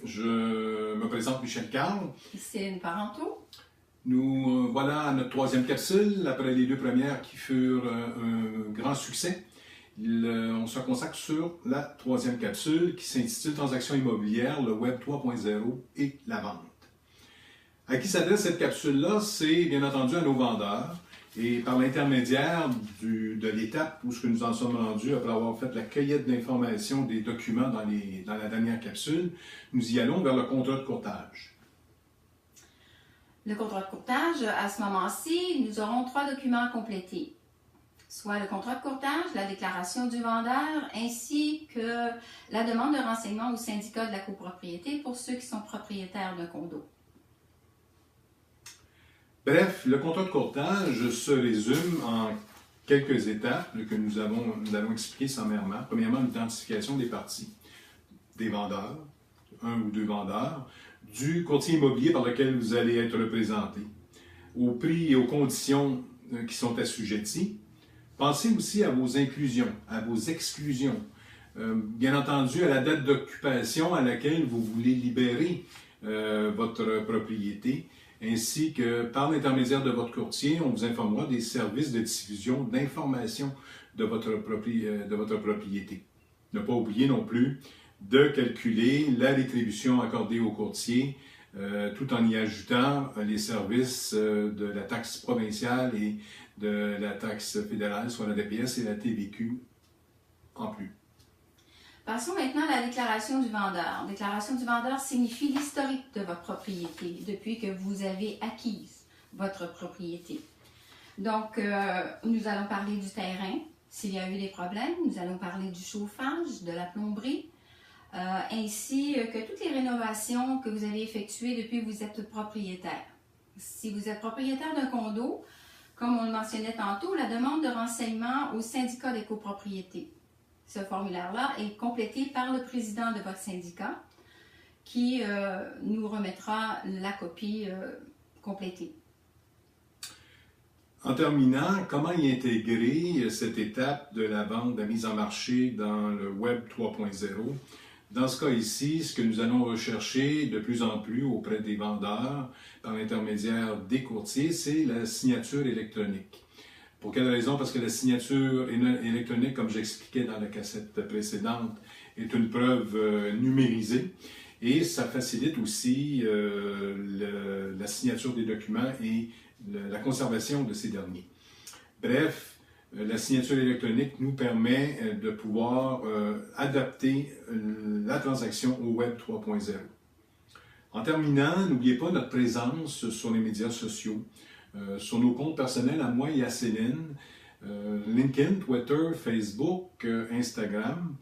Je me présente Michel Carl. C'est Parenteau. Nous voilà à notre troisième capsule, après les deux premières qui furent un grand succès. On se consacre sur la troisième capsule qui s'intitule Transactions immobilières, le Web 3.0 et la vente. À qui s'adresse cette capsule-là? C'est bien entendu à nos vendeurs. Et par l'intermédiaire de l'étape où nous en sommes rendus, après avoir fait la cueillette d'informations des documents dans la dernière capsule, nous y allons vers le contrat de courtage. Le contrat de courtage, à ce moment-ci, nous aurons 3 documents à compléter, soit le contrat de courtage, la déclaration du vendeur, ainsi que la demande de renseignement au syndicat de la copropriété pour ceux qui sont propriétaires d'un condo. Bref, le contrat de courtage se résume en quelques étapes que nous allons expliquer sommairement. Premièrement, l'identification des parties, des vendeurs, un ou deux vendeurs, du courtier immobilier par lequel vous allez être représenté, aux prix et aux conditions qui sont assujettis. Pensez aussi à vos inclusions, à vos exclusions. Bien entendu, à la date d'occupation à laquelle vous voulez libérer votre propriété, ainsi que par l'intermédiaire de votre courtier, on vous informera des services de diffusion d'informations de votre propriété. Ne pas oublier non plus de calculer la rétribution accordée au courtier, tout en y ajoutant les services de la taxe provinciale et de la taxe fédérale, soit la DPS et la TVQ en plus. Passons maintenant à la déclaration du vendeur. Déclaration du vendeur signifie l'historique de votre propriété depuis que vous avez acquise votre propriété. Donc, nous allons parler du terrain, s'il y a eu des problèmes. Nous allons parler du chauffage, de la plomberie, ainsi que toutes les rénovations que vous avez effectuées depuis que vous êtes propriétaire. Si vous êtes propriétaire d'un condo, comme on le mentionnait tantôt, la demande de renseignement au syndicat des copropriétés. Ce formulaire-là est complété par le président de votre syndicat qui nous remettra la copie complétée. En terminant, comment y intégrer cette étape de la vente, de la mise en marché dans le Web 3.0? Dans ce cas ici, ce que nous allons rechercher de plus en plus auprès des vendeurs par l'intermédiaire des courtiers, c'est la signature électronique. Pour quelle raison? Parce que la signature électronique, comme j'expliquais dans la cassette précédente, est une preuve numérisée et ça facilite aussi la signature des documents et la conservation de ces derniers. Bref, la signature électronique nous permet de pouvoir adapter la transaction au Web 3.0. En terminant, n'oubliez pas notre présence sur les médias sociaux. Sur nos comptes personnels à moi et à Céline, LinkedIn, Twitter, Facebook, Instagram,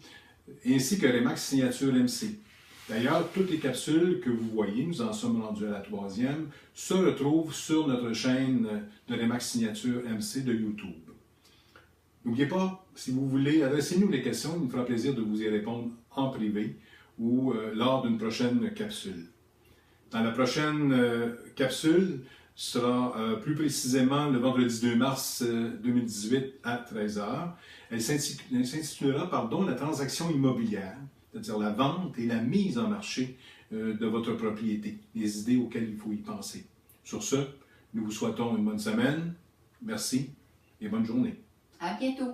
ainsi que Remax Signature MC. D'ailleurs, toutes les capsules que vous voyez, nous en sommes rendus à la troisième, se retrouvent sur notre chaîne de Remax Signature MC de YouTube. N'oubliez pas, si vous voulez, adressez-nous des questions, il nous fera plaisir de vous y répondre en privé ou lors d'une prochaine capsule. Dans la prochaine capsule, sera plus précisément le vendredi 2 mars 2018 à 13h. Elle s'intitulera la transaction immobilière, c'est-à-dire la vente et la mise en marché de votre propriété, les idées auxquelles il faut y penser. Sur ce, nous vous souhaitons une bonne semaine, merci et bonne journée. À bientôt!